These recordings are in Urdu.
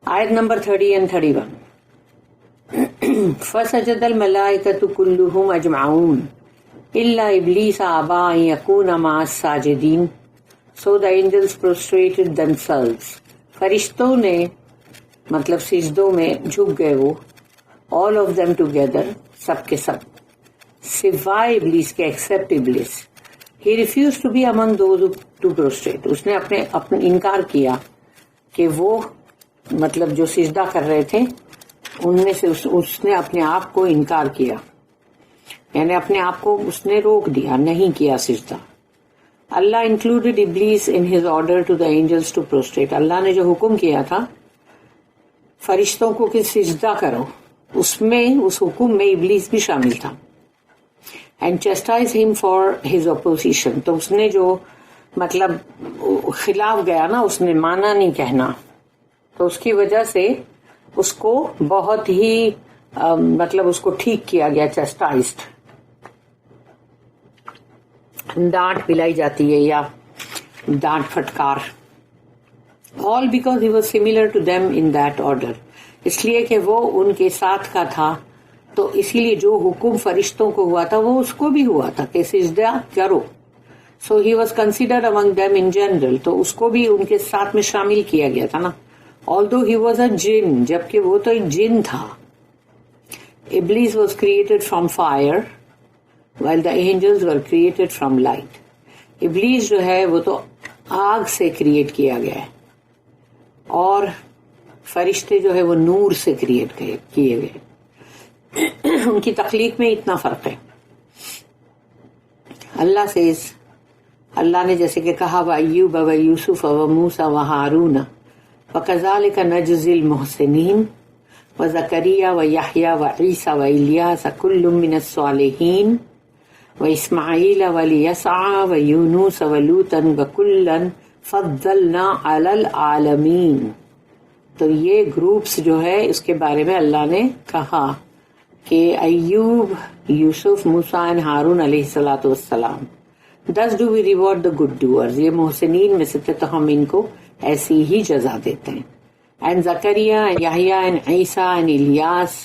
آیت نمبر 30 and 31. فسجد الملائکۃ کلہم اجمعون الا ابلیس ابى ان یکون مع الساجدین. So the angels prostrated themselves. فرشتوں نے مطلب سجدوں میں جھک گئے وہ, all of them together, سب کے سب, سوائے ابلیس کے, except ابلیس. He refused to be among those to prostrate. اس نے اپنے انکار کیا کہ وہ مطلب جو سجدہ کر رہے تھے ان میں سے اس نے اپنے آپ کو انکار کیا, یعنی اپنے آپ کو اس نے روک دیا, نہیں کیا سجدہ. اللہ انکلوڈیڈ ابلیس in his order to the angels to prostrate. اللہ نے جو حکم کیا تھا فرشتوں کو کہ سجدہ کرو, اس حکم میں ابلیس بھی شامل تھا. اینڈ چیسٹائز ہم فار ہز اپوزیشن. تو اس نے جو مطلب خلاف گیا نا, اس نے مانا نہیں کہنا, تو اس کی وجہ سے اس کو بہت ہی مطلب اس کو ٹھیک کیا گیا, چیسٹائزڈ. ڈانٹ پلائی جاتی ہے یا ڈانٹ پھٹکار. All because he was similar to them in that order. اس لیے کہ وہ ان کے ساتھ کا تھا, تو اسی لیے جو حکم فرشتوں کو ہوا تھا وہ اس کو بھی ہوا تھا کہ سجدہ کرو. So he was considered among them in general, تو اس کو بھی ان کے ساتھ میں شامل کیا گیا تھا نا. although he was a jinn, جبکہ وہ تو ایک جن تھا. Iblis was created from fire while the angels were created from light. ابلیس جو ہے وہ تو آگ سے کریٹ کیا گیا ہے, اور فرشتے جو ہے وہ نور سے کریٹ کیے گئے. ان کی تخلیق میں اتنا فرق ہے. اللہ نے جیسے کہ کہا وَأَيُّوبَ وَيُوسُفَ وَمُوسَى وَهَارُونَ وَكَذَلِكَ نَجْزِي الْمُحْسِنِينَ وَزَكَرِيَّا وَيَحْيَا وَعِيسَى وَإِلْيَاسَ كُلٌّ مِّنَ الصَّالِحِينَ وَإِسْمَاعِيلَ وَالْيَسَعَ وَيُونُسَ وَلُوطًا وَكُلًّا فَضَّلْنَا عَلَى الْعَالَمِينَ. تو یہ گروپس جو ہے اس کے بارے میں اللہ نے کہا کہ ایوب, یوسف, موسیٰ اور ہارون علیہ الصلاۃ والسلام, thus do we reward the good doers. یہ محسنین میں سے تھے تو ہم ان کو ایسی ہی جزا دیتے ہیں. and Zakariya and Yahya and Isa and Ilyas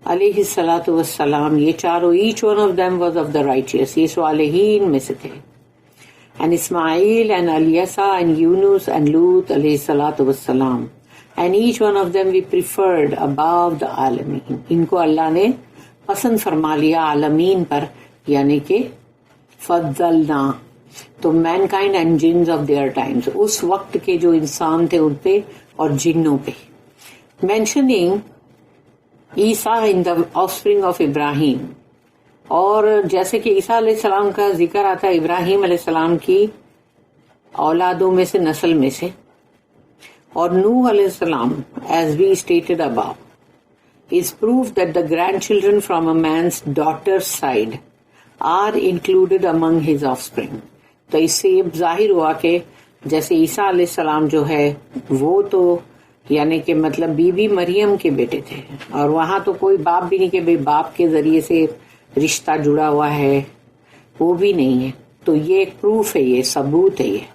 علیہ الصلاۃ والسلام, یہ چاروں each one of them was of the righteous, یہ صالحین میں سے تھے. and Ismail and الیسع and Yunus and لوط علیہ الصلاۃ والسلام, and each one of them we preferred above the عالمین. ان کو اللہ نے پسند فرما لیا عالمین پر, یعنی کہ فضلنا. تو mankind and jinns of their times, اس وقت کے جو انسان تھے ان پہ اور جنوں پہ. Mentioning Isa in the آفسپرنگ of ابراہیم, اور جیسے کہ عیسیٰ علیہ السلام کا ذکر آتا ہے ابراہیم علیہ السلام کی اولادوں میں سے, نسل میں سے, اور نوح علیہ السلام as we stated above is proof that the grandchildren from a man's daughter's side are included among his offspring. تو اس سے یہ ظاہر ہوا کہ جیسے عیسیٰ علیہ السلام جو ہے وہ تو یعنی کہ مطلب بی بی مریم کے بیٹے تھے, اور وہاں تو کوئی باپ بھی نہیں کہ بھئی باپ کے ذریعے سے رشتہ جڑا ہوا ہے, وہ بھی نہیں ہے. تو یہ ایک پروف ہے, یہ ثبوت ہے یہ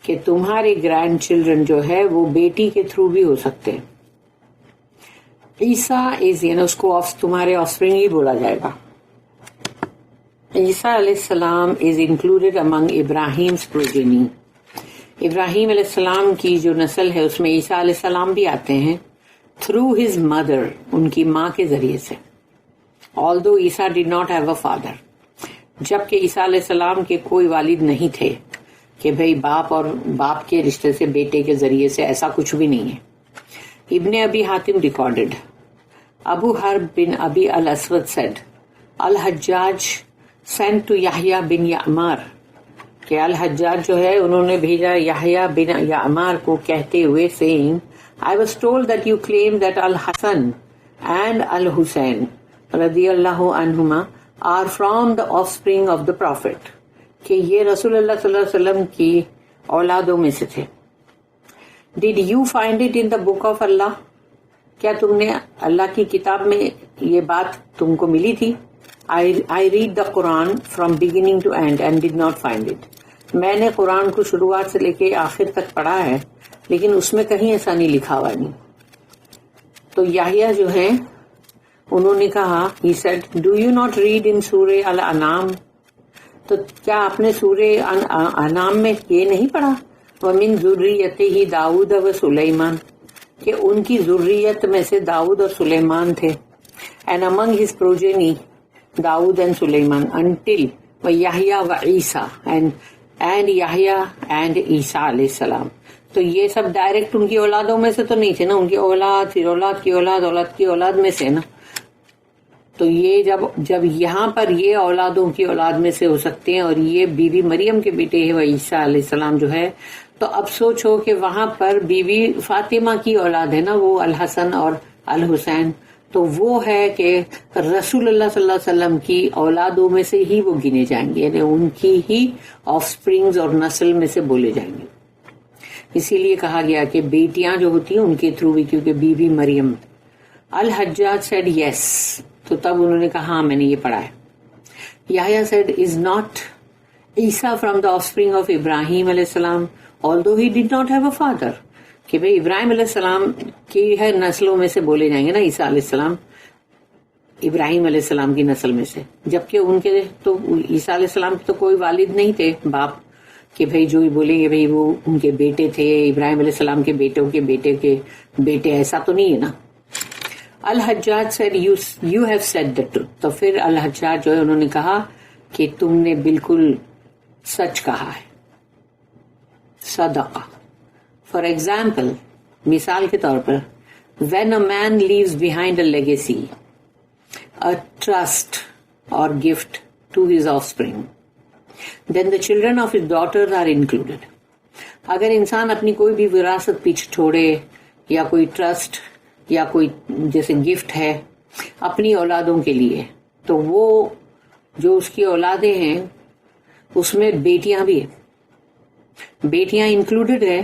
کہ تمہارے گرینڈ چلڈرن جو ہے وہ بیٹی کے تھرو بھی ہو سکتے ہیں. عیسیٰ یعنی اس کو تمہارے آفسپرنگ ہی بولا جائے گا. عیسیٰ علیہ السلام از انکلوڈیڈ امنگ ابراہیم's progeny. ابراہیم علیہ السلام کی جو نسل ہے اس میں عیسیٰ علیہ السلام بھی آتے ہیں تھرو ہز مدر, ان کی ماں کے ذریعے سے. although Isa did not have a father, جبکہ عیسیٰ علیہ السلام کے کوئی والد نہیں تھے کہ بھئی باپ اور باپ کے رشتے سے بیٹے کے ذریعے سے, ایسا کچھ بھی نہیں ہے. ابن ابی حاتم ریکارڈڈ ابو حرب بن ابی الاسود said الحجاج sent to یحییٰ بن یعمار, کہ الحجاج جو ہے انہوں نے بھیجا یحییٰ بن یعمار کو کہتے ہوئے saying I was told that you claim that Al-Hasan and Al-Hussein رضی اللہ عنہما are from the offspring of the Prophet, کہ یہ رسول اللہ صلی اللہ علیہ وسلم کی اولادوں میں سے تھے. Did you find it in the book of Allah? کیا تم نے اللہ کی کتاب میں یہ بات تم کو ملی تھی؟ I read the Quran from beginning to end and did not find it. میں نے قرآن کو شروعات سے لے کے آخر تک پڑھا ہے لیکن اس میں کہیں ایسا نہیں لکھا ہوا نہیں. تو یحییٰ جو ہیں انہوں نے کہا he said do you not read in سورہ الانعام، تو کیا آپ نے سورہ انعام میں یہ نہیں پڑھا وَمِن ذُرِّيَّتِهِ داؤد و سلیمان، کہ ان کی ذریت میں سے داؤد اور سلیمان تھے. and among his progeny Dawood and Sulaiman until وَيَحْيَا وَعِيسَى and Yahya and عیسیٰ علیہ السلام. تو یہ سب ڈائریکٹ ان کی اولادوں میں سے تو نہیں تھے نا، ان کی اولاد پھر اولاد کی اولاد اولاد کی اولاد میں سے نا. تو یہ جب یہاں پر یہ اولادوں کی اولاد میں سے ہو سکتے ہیں اور یہ بی بی مریم کے بیٹے ہیں وہ عیسیٰ علیہ السلام جو ہے، تو اب سوچو کہ وہاں پر بی بی فاطمہ کی اولاد ہے نا، وہ الحسن اور الحسین، تو وہ ہے کہ رسول اللہ صلی اللہ علیہ وسلم کی اولادوں میں سے ہی وہ گنے جائیں گے، یعنی ان کی ہی آف سپرنگز اور نسل میں سے بولے جائیں گے. اسی لیے کہا گیا کہ بیٹیاں جو ہوتی ہیں ان کے تھرو بھی، کیونکہ بی بی مریم. الحجاج سیڈ یس، تو تب انہوں نے کہا ہاں میں نے یہ پڑھا ہے. یحییٰ سیڈ از ناٹ عیسیٰ from the offspring of ابراہیم علیہ السلام although he did not have a father، کہ بھئی ابراہیم علیہ السلام کی ہے نسلوں میں سے بولے جائیں گے نا عیسیٰ علیہ السلام، ابراہیم علیہ السلام کی نسل میں سے، جبکہ ان کے تو عیسیٰ علیہ السلام تو کوئی والد نہیں تھے باپ، کہ بھئی جو بولیں گے بھئی وہ ان کے بیٹے تھے، ابراہیم علیہ السلام کے بیٹوں کے بیٹے کے بیٹے، ایسا تو نہیں ہے نا. الحجاج said you have said the truth، تو پھر الحجاج جو ہے انہوں نے کہا کہ تم نے بالکل سچ کہا ہے. صدقہ. فار ایگزامپل، مثال کے طور پر، when a man leaves behind a legacy, a trust or gift to his offspring, then the children of his daughters are included. اگر انسان اپنی کوئی بھی وراثت پیچھے چھوڑے یا کوئی ٹرسٹ یا کوئی جیسے گفٹ ہے اپنی اولادوں کے لیے، تو وہ جو اس کی اولادیں ہیں اس میں بیٹیاں بھی ہیں، بیٹیاں انکلوڈیڈ ہے،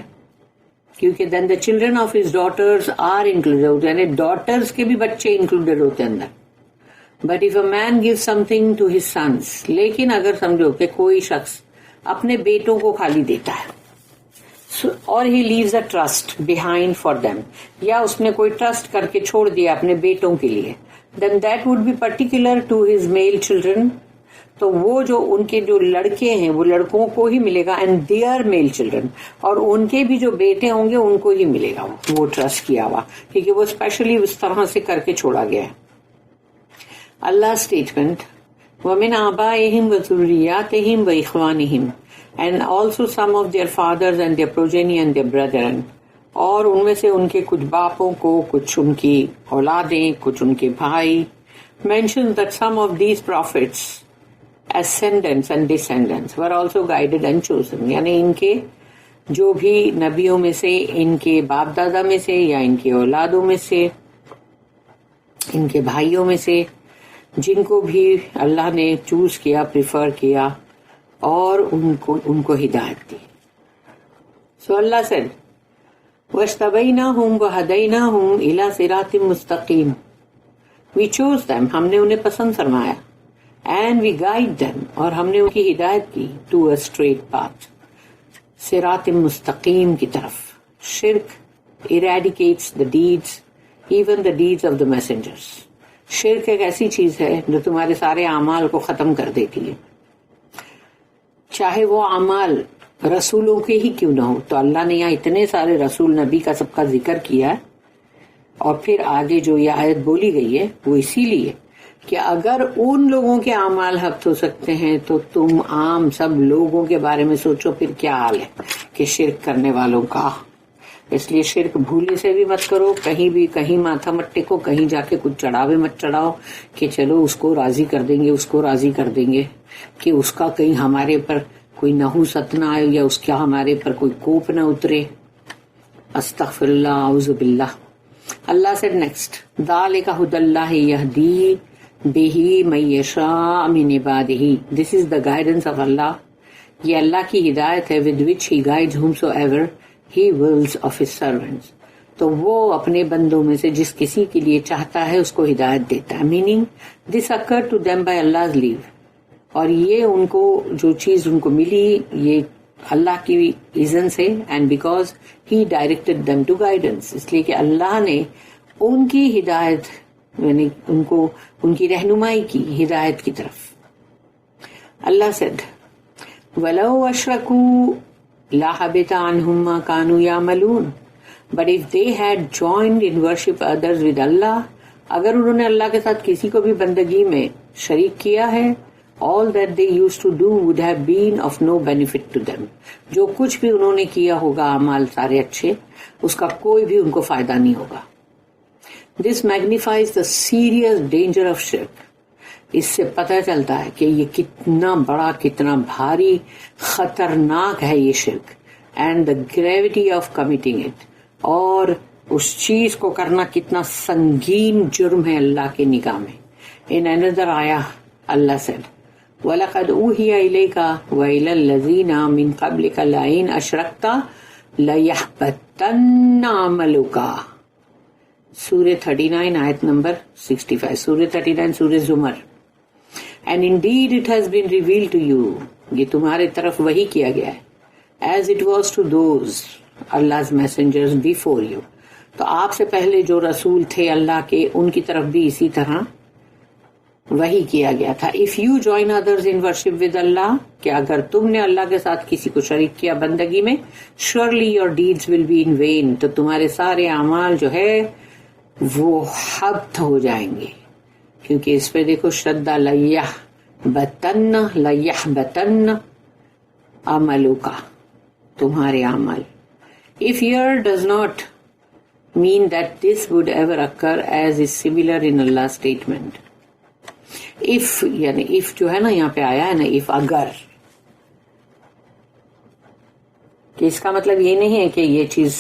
کیونکہ then the children of his daughters are included, یعنی ڈاٹرز کے بھی بچے انکلوڈیڈ ہوتے ہیں اندر. But if a man gave something to his sons, لیکن اگر سمجھو کہ کوئی شخص اپنے بیٹوں کو خالی دیتا ہے اور he leaves a trust behind for them, یا اس نے کوئی ٹرسٹ کر کے چھوڑ دیا اپنے بیٹوں کے لیے، then that would be particular to his male children, تو وہ جو ان کے جو لڑکے ہیں وہ لڑکوں کو ہی ملے گا، اینڈ دیئر میل چلڈرن، اور ان کے بھی جو بیٹے ہوں گے ان کو ہی ملے گا وہ ٹرسٹ کیا ہوا، کیونکہ وہ اسپیشلی اس طرح سے کر کے چھوڑا گیا ہے. اللہ اسٹیٹمنٹ وَمِنْ آبَائِهِمْ وَذُرِّيَّاتِهِمْ وَإِخْوَانِهِمْ and also some of their fathers and their progeny and their brethren، اور ان میں سے ان کے کچھ باپوں کو، کچھ ان کی اولادیں، کچھ ان کے بھائی. mentions that some of these prophets ascendants and descendants were also guided and chosen، یعنی ان کے جو بھی نبیوں میں سے، ان کے باپ دادا میں سے یا ان کی اولادوں میں سے، ان کے بھائیوں میں سے، جن کو بھی اللہ نے چوز کیا، پریفر کیا اور ان کو ہدایت دی. سو اللہ سے وَاجْتَبَيْنَاهُمْ وَهَدَيْنَاهُمْ إِلَى صِرَاطٍ مُسْتَقِيمٍ، we chose them، ہم نے انہیں پسند فرمایا، and we guide them، اور ہم نے ان کی ہدایت کی، to a straight path، صراط مستقیم کی طرف. شرک eradicates the deeds، even the deeds of the messengers. شرک ایک ایسی چیز ہے جو تمہارے سارے اعمال کو ختم کر دیتی ہے، چاہے وہ اعمال رسولوں کے ہی کیوں نہ ہو. تو اللہ نے یہاں اتنے سارے رسول نبی کا سب کا ذکر کیا ہے، اور پھر آگے جو یہ آیت بولی گئی ہے وہ اسی لیے کہ اگر ان لوگوں کے اعمال حق ہو سکتے ہیں تو تم عام سب لوگوں کے بارے میں سوچو پھر کیا حال ہے کہ شرک کرنے والوں کا. اس لیے شرک بھولے سے بھی مت کرو، کہیں بھی کہیں ماتھا مت ٹیکو، کہیں جا کے کچھ چڑھاوے مت چڑھاؤ کہ چلو اس کو راضی کر دیں گے، اس کو راضی کر دیں گے، کہ اس کا کہیں ہمارے پر کوئی نحوست نہ آئے یا اس کا ہمارے پر کوئی کوپ نہ اترے. استغفر اللہ، اعوذ باللہ. اللہ سے نیکسٹ ذالک ھدی اللہ یہدی بہ من یشاء من عبادہ، دس از دا گائیڈنس آف اللہ، یہ اللہ کی ہدایت ہے with which he guides whomsoever he wills of his servants، تو وہ اپنے بندوں میں سے جس کسی کے لیے چاہتا ہے اس کو ہدایت دیتا ہے. Meaning this occurred to them by Allah's leave، اور یہ ان کو جو چیز ان کو ملی یہ اللہ کی اذن سے، and because he directed them to guidance، اس لیے کہ اللہ نے ان کی ہدایت یعنی ان کو ان کی رہنمائی کی ہدایت کی طرف. اللہ said وَلَوْ أَشْرَكُوا لَحَبِطَ عَنْهُمْ مَا كَانُوا يَعْمَلُونَ. But if they had joined in worship others with Allah, اگر انہوں نے اللہ کے ساتھ کسی کو بھی بندگی میں شریک کیا ہے, all that they used to do would have been of no benefit to them. جو کچھ بھی انہوں نے کیا ہوگا اعمال سارے اچھے, اس کا کوئی بھی ان کو فائدہ نہیں ہوگا. This magnifies the serious danger of shirk. اس سے پتہ چلتا ہے کہ یہ کتنا بڑا کتنا بھاری خطرناک ہے یہ شرک, and the gravity of committing it, اور اس چیز کو کرنا کتنا سنگین جرم ہے اللہ کی نگاہ میں. In another ayah Allah said وَلَقَدْ أُوحِيَ إِلَيْكَ وَإِلَى الَّذِينَ مِن قَبْلِكَ لَئِنْ أَشْرَكْتَ لَيَحْبَطَنَّ عَمَلُكَ. سورہ 39 آیت نمبر 65, سورہ 39 سورہ زمر. And indeed it has been revealed to you, یہ تمہارے طرف وحی کیا گیا ہے, as it was to those Allah's messengers before you. تو آپ سے پہلے جو رسول تھے اللہ کے, ان کی طرف بھی اسی طرح وحی کیا گیا تھا. If you join others in worship with Allah, کہ اگر تم نے اللہ کے ساتھ کسی کو شریک کیا بندگی میں, surely your deeds will be in vain. تو تمہارے سارے اعمال جو ہے وہ حبط ہو جائیں گے. کیونکہ اس پہ دیکھو شدہ لیحبطن عملک, تمہارے اعمال. If here does not mean that this would ever occur, as is similar in Allah's statement. If یعنی if جو ہے نا یہاں پہ آیا ہے نا if, اگر, کہ اس کا مطلب یہ نہیں ہے کہ یہ چیز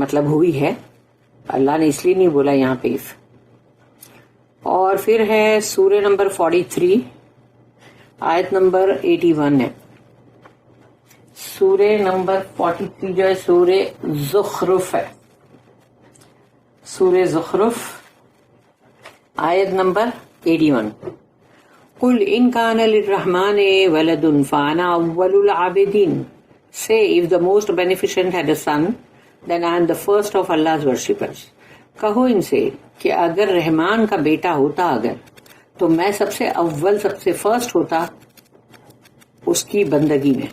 مطلب ہوئی ہے, اللہ نے اس لیے نہیں بولا یہاں پہ if. اور پھر ہے سورہ نمبر 43 آیت نمبر 81 ہے. سورہ نمبر 43 جو ہے سورہ زخرف ہے, سورہ زخرف آیت نمبر 81. قُلْ إِنْ كَانَ لِلرَّحْمَنِ وَلَدٌ فَأَنَا أَوَّلُ الْعَابِدِينَ. Say, if the most beneficent had a son, then I am the first of Allah's worshippers. کہو ان سے کہ اگر رحمان کا بیٹا ہوتا اگر, تو میں سب سے اول سب سے فرسٹ ہوتا اس کی بندگی میں.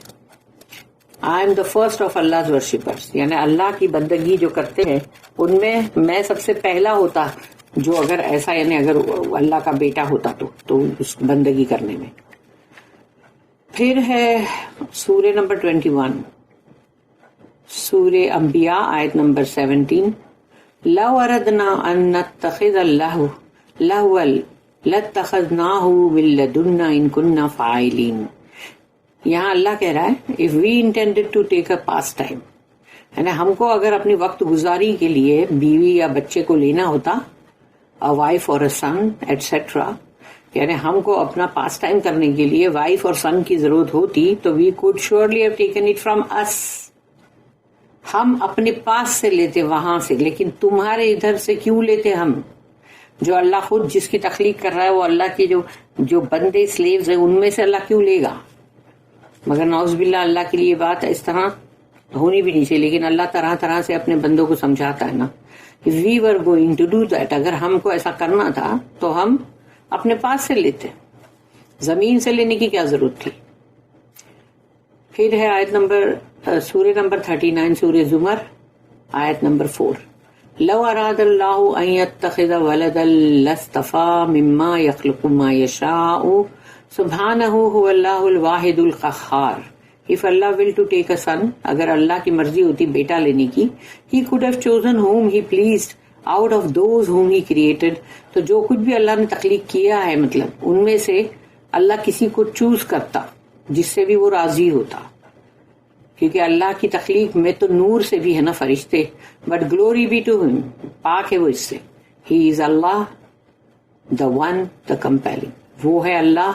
I am the first of Allah's worshippers, یعنی اللہ کی بندگی جو کرتے ہیں ان میں سب سے پہلا ہوتا, جو اگر ایسا یعنی اگر اللہ کا بیٹا ہوتا تو اس بندگی کرنے میں. پھر ہے سورہ نمبر 21 سورہ انبیاء آیت نمبر 17. لو اردنا ان نتخذ لہوا لاتخذناہ من لدنا ان كنا فاعلین. یہاں اللہ کہہ رہا ہے if we intended to take a pastime, یعنی ہم کو اگر اپنی وقت گزاری کے لیے بیوی یا بچے کو لینا ہوتا, a wife or a son etc., یعنی ہم کو اپنا پاس ٹائم کرنے کے لیے وائف اور سن کی ضرورت ہوتی, تو we could surely have taken it from us, ہم اپنے پاس سے لیتے وہاں سے. لیکن تمہارے ادھر سے کیوں لیتے ہم؟ جو اللہ خود جس کی تخلیق کر رہا ہے وہ اللہ کے جو بندے سلیوز ہیں ان میں سے اللہ کیوں لے گا؟ مگر نعوذ باللہ اللہ کے لیے بات اس طرح ہونی بھی نہیں چاہیے. لیکن اللہ طرح طرح سے اپنے بندوں کو سمجھاتا ہے نا. If we were going to do that, اگر ہم کو ایسا کرنا تھا تو ہم اپنے پاس سے لیتے, زمین سے لینے کی کیا ضرورت تھی. پھر ہے آیت نمبر سورہ نمبر 39 سورہ زمر آیت نمبر 4. لو اراد اللہ ان یتخذ ولدا لاصطفى مما یخلق ما یشاء سبحانہ هو اللہ الواحد القہار. If Allah will to take a son, اگر اللہ کی مرضی ہوتی بیٹا لینے کی, He could have chosen whom He pleased out of those whom He created. تو جو کچھ بھی اللہ نے تخلیق کیا ہے مطلب ان میں سے اللہ کسی کو چوز کرتا جس سے بھی وہ راضی ہوتا. کیونکہ اللہ کی تخلیق میں تو نور سے بھی ہے نا فرشتے, بٹ گلوری بی ٹو ہم, پاک ہے وہ اس سے. He is Allah, the one, the compelling. وہ ہے اللہ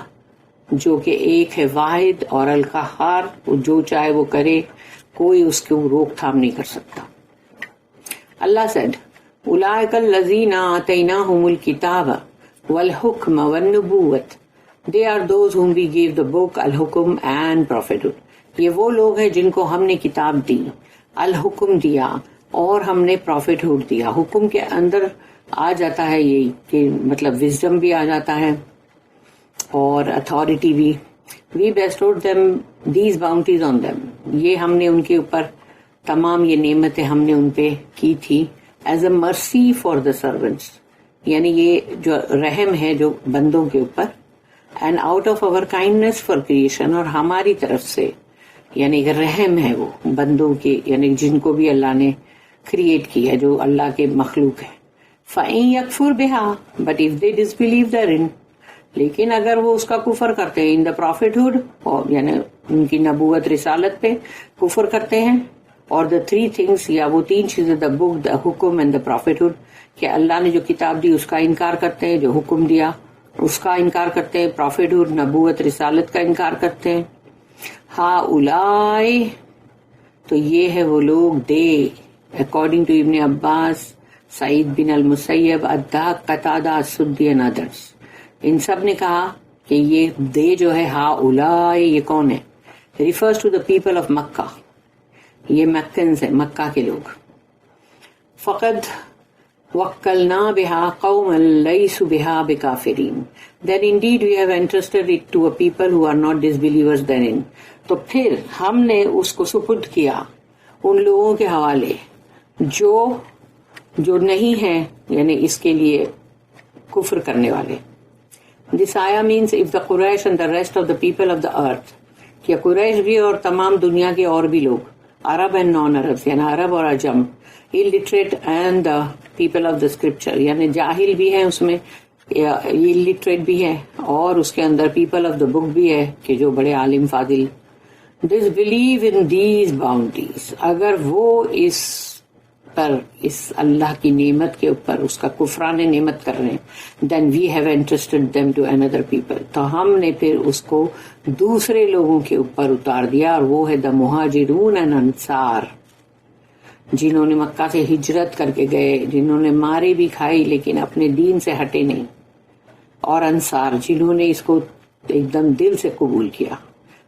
جو کہ ایک ہے واحد اور القہار, جو چاہے وہ کرے, کوئی اس کو روک تھام نہیں کر سکتا. اللہ said اولئک الذین آتیناہم الکتاب والحکم والنبوۃ. They are those whom we gave the book, الحکم and prophethood. یہ وہ لوگ ہیں جن کو ہم نے کتاب دی, الحکم دیا, اور ہم نے پروفٹ ہوڈ دیا. حکم کے اندر آ جاتا ہے یہی کہ مطلب وزڈم بھی آ جاتا ہے اور اتھارٹی بھی. We bestowed them these bounties on them. یہ ہم نے ان کے اوپر تمام یہ نعمتیں ہم نے ان پہ کی تھی ایز اے مرسی فار دا سرونٹس. یعنی یہ جو رحم ہے جو بندوں کے اوپر, and out of over kindness for creation, اور ہماری طرف سے یعنی رحم ہے وہ بندوں کے, یعنی جن کو بھی اللہ نے کریٹ کیا جو اللہ کے مخلوق ہے. فَإِن يَكْفُرْ بِهَا but if they disbelieve therein, لیکن اگر وہ اس کا کفر کرتے ہیں ان دا پروفٹ ہوڈ یعنی ان کی نبوت رسالت پہ کفر کرتے ہیں, اور دا تھری تھنگس یا وہ تین چیزیں دا بک دا حکم اینڈ دا پروفٹ ہوڈ, کہ اللہ نے جو کتاب دی اس کا انکار کرتے ہیں, جو حکم دیا اس کا انکار کرتے ہیں, پروفٹ ہوڈ نبوت رسالت کا انکار کرتے ہیں. ہا اولائے, تو یہ ہے وہ لوگ, دے اکارڈنگ ٹو ابن عباس, سعید بن المسیب, الدہاق, قتادہ, السدی اینڈ ادرس, ان سب نے کہا کہ یہ دے جو ہے ہا اولائے یہ کون ہے, refers to the people of Mecca, یہ مکینز ہیں مکہ کے لوگ. فقد وکلنا بہا قوما لیسوا بہا بکافرین, then indeed we have entrusted it to a people who are not disbelievers therein. تو پھر ہم نے اس کو سپرد کیا ان لوگوں کے حوالے جو نہیں ہیں یعنی اس کے لیے کفر کرنے والے. This ayah means if the Quraysh and the rest of the people of the earth, کہ قریش بھی اور تمام دنیا کے اور بھی لوگ, عرب اینڈ نان عرب یعنی عرب اور عجم, illiterate and the people of the scripture یعنی جاہل بھی ہیں اس میں, illiterate بھی ہے, اور اس کے اندر people of the book بھی ہے کہ جو بڑے عالم فاضل. disbelieve in these bounties, اگر وہ اس پر اس اللہ کی نعمت کے اوپر اس کا کفران نعمت کر رہے ہیں, then we have entrusted them to another people, تو ہم نے پھر اس کو دوسرے لوگوں کے اوپر اتار دیا, اور وہ ہے دا مہاجرون and انصار, جنہوں نے مکہ سے ہجرت کر کے گئے, جنہوں نے مارے بھی کھائی لیکن اپنے دین سے ہٹے نہیں, اور انصار جنہوں نے اس کو ایک دم دل سے قبول کیا.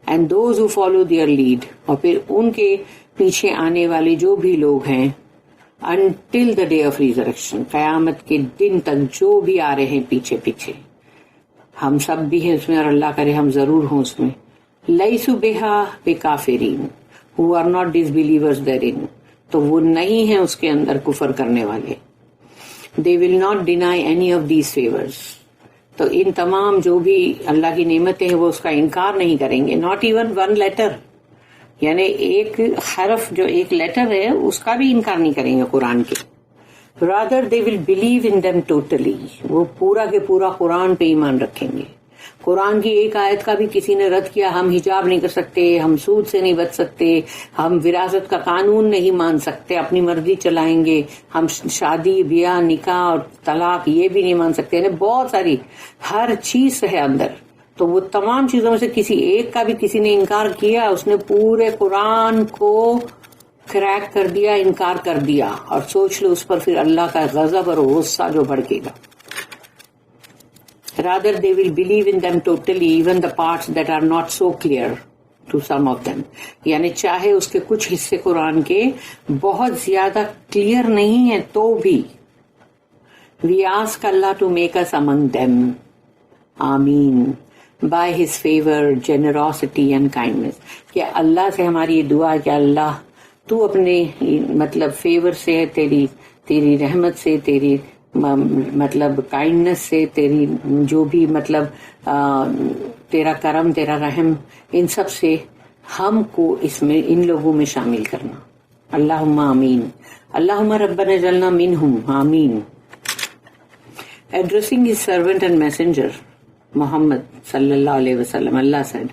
And those who follow their lead, اور پھر ان کے پیچھے آنے والے جو بھی لوگ ہیں, until the day of resurrection, قیامت کے دن تک جو بھی آ رہے ہیں پیچھے پیچھے, ہم سب بھی ہیں اس میں اور اللہ کرے ہم ضرور ہوں اس میں. لیسوا بہا بکافرین, who are not disbelievers therein, تو وہ نہیں ہیں اس کے اندر کفر کرنے والے. they will not deny any of these favors, تو ان تمام جو بھی اللہ کی نعمتیں ہیں وہ اس کا انکار نہیں کریں گے. not even one letter, یعنی ایک حرف جو ایک لیٹر ہے اس کا بھی انکار نہیں کریں گے قرآن کے. rather they will believe in them totally, وہ پورا کے پورا قرآن پہ ایمان رکھیں گے. قرآن کی ایک آیت کا بھی کسی نے رد کیا, ہم حجاب نہیں کر سکتے, ہم سود سے نہیں بچ سکتے, ہم وراثت کا قانون نہیں مان سکتے, اپنی مرضی چلائیں گے, ہم شادی بیاہ نکاح اور طلاق یہ بھی نہیں مان سکتے, یعنی بہت ساری ہر چیز ہے اندر. تو وہ تمام چیزوں میں سے کسی ایک کا بھی کسی نے انکار کیا, اس نے پورے قرآن کو کریک کر دیا, انکار کر دیا, اور سوچ لو اس پر پھر اللہ کا غضب اور غصہ جو بھڑکے گا. rather they will believe in them totally, even the parts that are not so clear to some of them, یعنی چاہے اس کے کچھ حصے قرآن کے بہت زیادہ کلیئر نہیں ہیں تو بھی. we ask Allah to make us among them, آمین, by his favor, generosity and kindness, کہ اللہ سے ہماری یہ دعا ہے کہ اللہ تو اپنے مطلب فیور سے, تیری رحمت سے, تیری مطلب کائنڈنس سے, تیری جو بھی مطلب تیرا کرم, تیرا رحم, ان سب سے ہم کو اس میں ان لوگوں میں شامل کرنا. اللہم آمین. اللہم ربنا اجعلنا منہم, آمین. Addressing his servant and messenger محمد صلی اللہ علیہ وسلم, اللہ said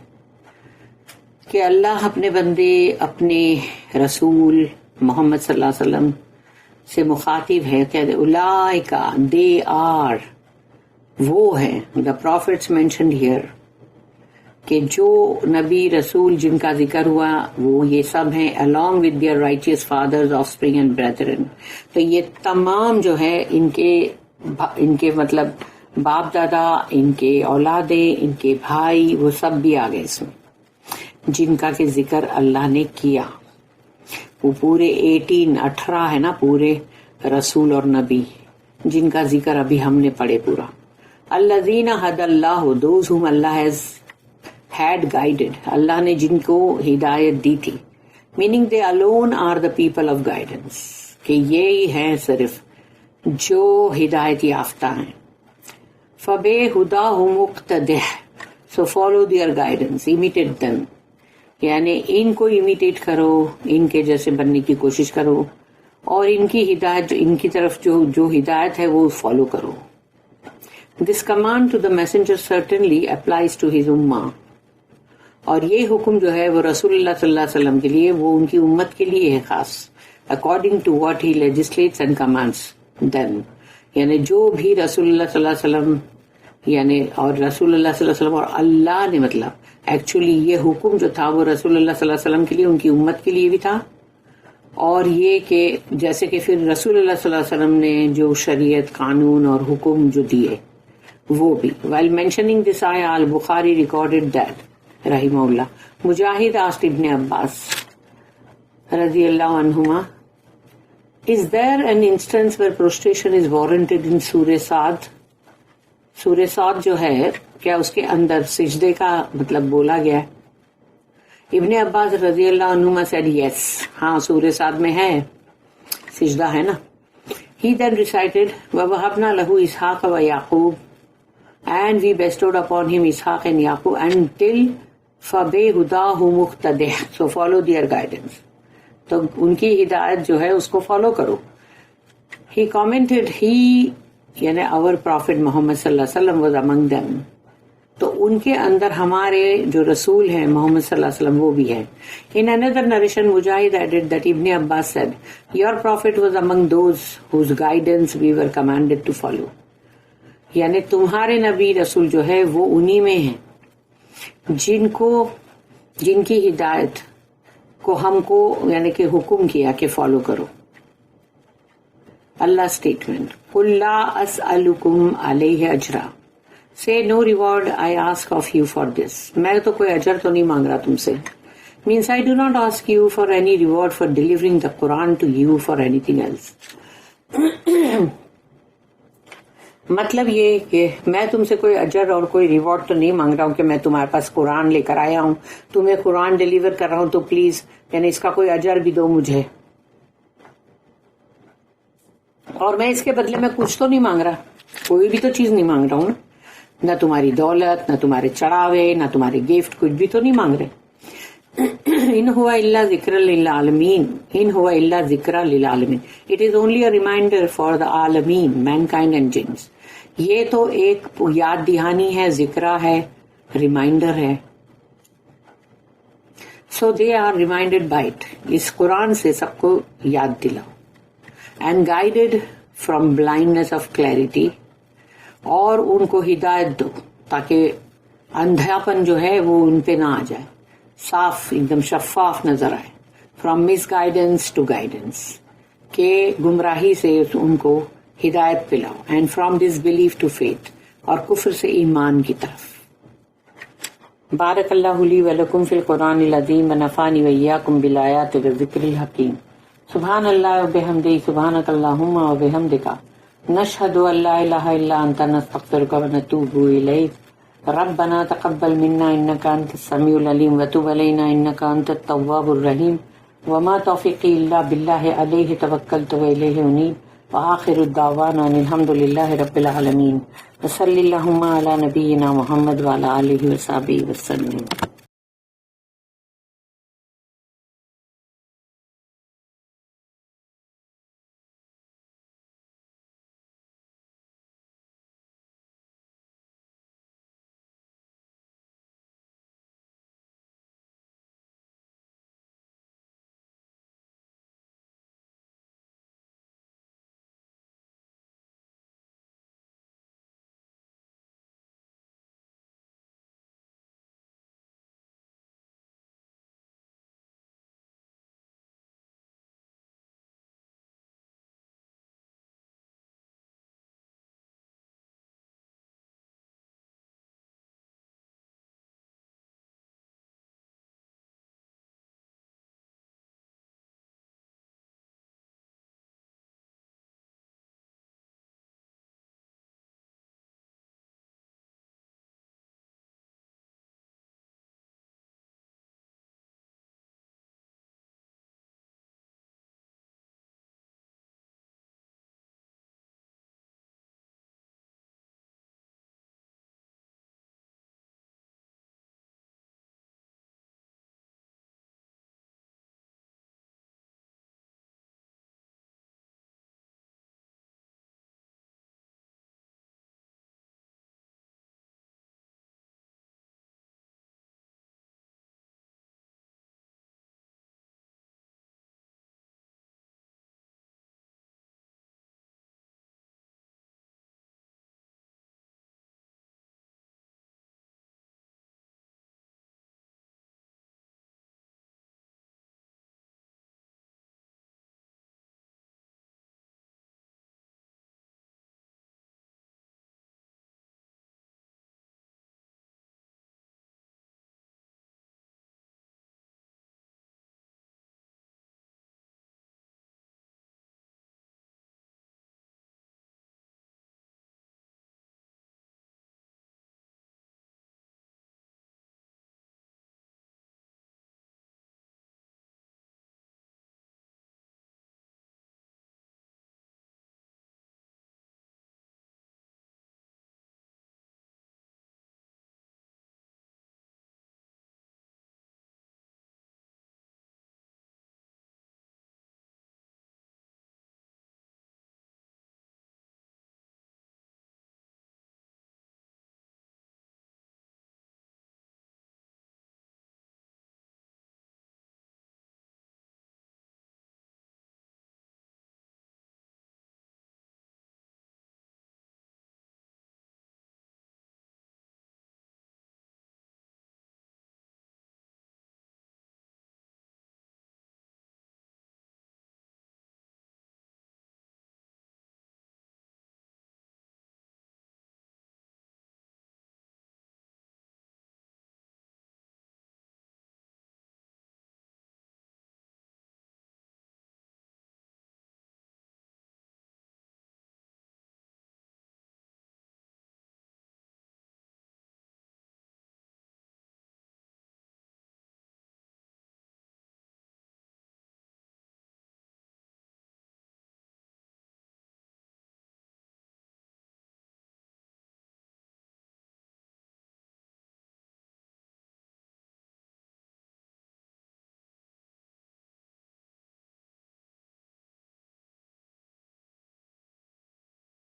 کہ اللہ اپنے بندے, اپنے رسول محمد صلی اللہ علیہ وسلم سے مخاطب ہے کہ اولئک, they are, وہ ہیں, the prophets mentioned here, کہ جو نبی رسول جن کا ذکر ہوا وہ یہ سب ہیں, along with their righteous fathers, offspring and brethren. تو یہ تمام جو ہے ان کے مطلب باپ دادا, ان کے اولادیں, ان کے بھائی, وہ سب بھی آ گئے اس میں جن کا کہ ذکر اللہ نے کیا. وہ پورے 18 ہے نا پورے رسول اور نبی جن کا ذکر ابھی ہم نے پڑھے پورا. الذین ھدی اللہ, دوز whom اللہ has had guided, اللہ نے جن کو ہدایت دی تھی. Meaning they alone are the people of guidance, کہ یہی ہیں صرف جو ہدایت یافتہ ہیں. فَبِهُدَاهُمْ مُقْتَدِحْ, so follow their guidance, imitate them. یعنی ان کو امیٹیٹ کرو, ان کے جیسے بننے کی کوشش کرو, اور ان کی ہدایت, ان کی طرف جو ہدایت ہے وہ فالو کرو. This command to the messenger certainly applies to his ummah. اور یہ حکم جو ہے وہ رسول اللہ صلی اللہ علیہ وسلم کے لیے, وہ ان کی امت کے لیے ہے خاص. According to what he legislates and commands them. یعنی جو بھی رسول اللہ صلی اللہ علیہ وسلم یعنی اور رسول اللہ صلی اللہ علیہ وسلم اور اللہ نے مطلب ایکچولی یہ حکم جو تھا وہ رسول اللہ صلی اللہ علیہ وسلم کے لیے, ان کی امت کے لیے بھی تھا. اور یہ کہ جیسے کہ پھر رسول اللہ صلی اللہ علیہ وسلم نے جو شریعت, قانون اور حکم جو دیے وہ بھی. While mentioning this ayah, al-Bukhari recorded that, رحمہ اللہ, Mujahid asked Ibn Abbas رضی اللہ عنہما, is there an instance where prostration is warranted in Surah Sad? سورہ سعد جو ہے کیا اس کے اندر سجدے کا مطلب بولا گیا ہے؟ ابن عباس رضی اللہ عنہما said yes, ہاں سورہ سعد میں ہے سجدہ ہے نا. He then recited وَوَهَبْنَا لَهُ إِسْحَاقَ وَيَعْقُوبَ, and we bestowed upon him Ishaq and Yaqub until فَبِهُدَاهُ مُقْتَدِحْ, so follow their guidance. تو ان کی ہدایت جو ہے اس کو فالو کرو. He commented, یعنی our prophet محمد صلی اللہ علیہ وسلم was among them. تو ان کے اندر ہمارے جو رسول ہیں محمد صلی اللہ علیہ وسلم وہ بھی ہے. In another narration, Mujahid added that Ibn Abbas said, your prophet was among those whose guidance we were commanded to follow. یعنی تمہارے نبی رسول جو ہے وہ انہی میں ہیں جن کی ہدایت کو ہم کو یعنی کہ حکم کیا کہ فالو کرو. اللہ اسٹیٹمنٹ, قُلْ لَا أَسْأَلُكُمْ عَلَيْهِ أَجْرًا, say no reward I ask of you for this. میں تو کوئی اجر تو نہیں مانگ رہا تم سے. means I do not ask you for any reward for delivering the Quran to you for anything else. مطلب یہ کہ میں تم سے کوئی اجر اور کوئی ریوارڈ تو نہیں مانگ رہا ہوں کہ میں تمہارے پاس قرآن لے کر آیا ہوں, تمہیں قرآن ڈیلیور کر رہا ہوں, تو پلیز یعنی اس کا کوئی اجر بھی دو مجھے. اور میں اس کے بدلے میں کچھ تو نہیں مانگ رہا, کوئی بھی تو چیز نہیں مانگ رہا ہوں, نہ تمہاری دولت, نہ تمہارے چڑھاوے, نہ تمہارے گفٹ, کچھ بھی تو نہیں مانگ رہے. ان ہوا الا ذکر للعالمین, ان ہوا الا ذکر للعالمین, it is only a reminder for the عالمین, مین کائنڈ اینڈ جنس. یہ تو ایک یاد دہانی ہے, ذکرہ ہے, ریمائنڈر ہے. So they are reminded by it, اس قرآن سے سب کو یاد دلاؤ. And guided from blindness of clarity, اور ان کو ہدایت دو تاکہ اندھیاپن جو ہے وہ ان پہ نہ آ جائے, صاف ایک دم شفاف نظر آئے. From misguidance to guidance, کہ گمراہی سے ان کو ہدایت پلاؤ. And from disbelief to faith, اور کفر سے ایمان کی طرف. بارک اللہ لی ولکم فی القرآن العظیم ونفعنی وإیاکم بالآیات والذکر الحکیم. سبحان اللہ وبحمدہ, سبحانک اللہم وبحمدک, نشہد ان لا الہ الا انت, نستغفرک ونتوب الیک. ربنا تقبل منا انک انت السمیع العلیم وتب علینا انک انت التواب الرحیم. وما توفیقی الا باللہ علیہ توکلت والیہ انیب. وآخر الدعوانا ان الحمد للہ رب العالمین. وصلی اللہم علی نبینا محمد وعلی آلہ وصحبہ وسلم.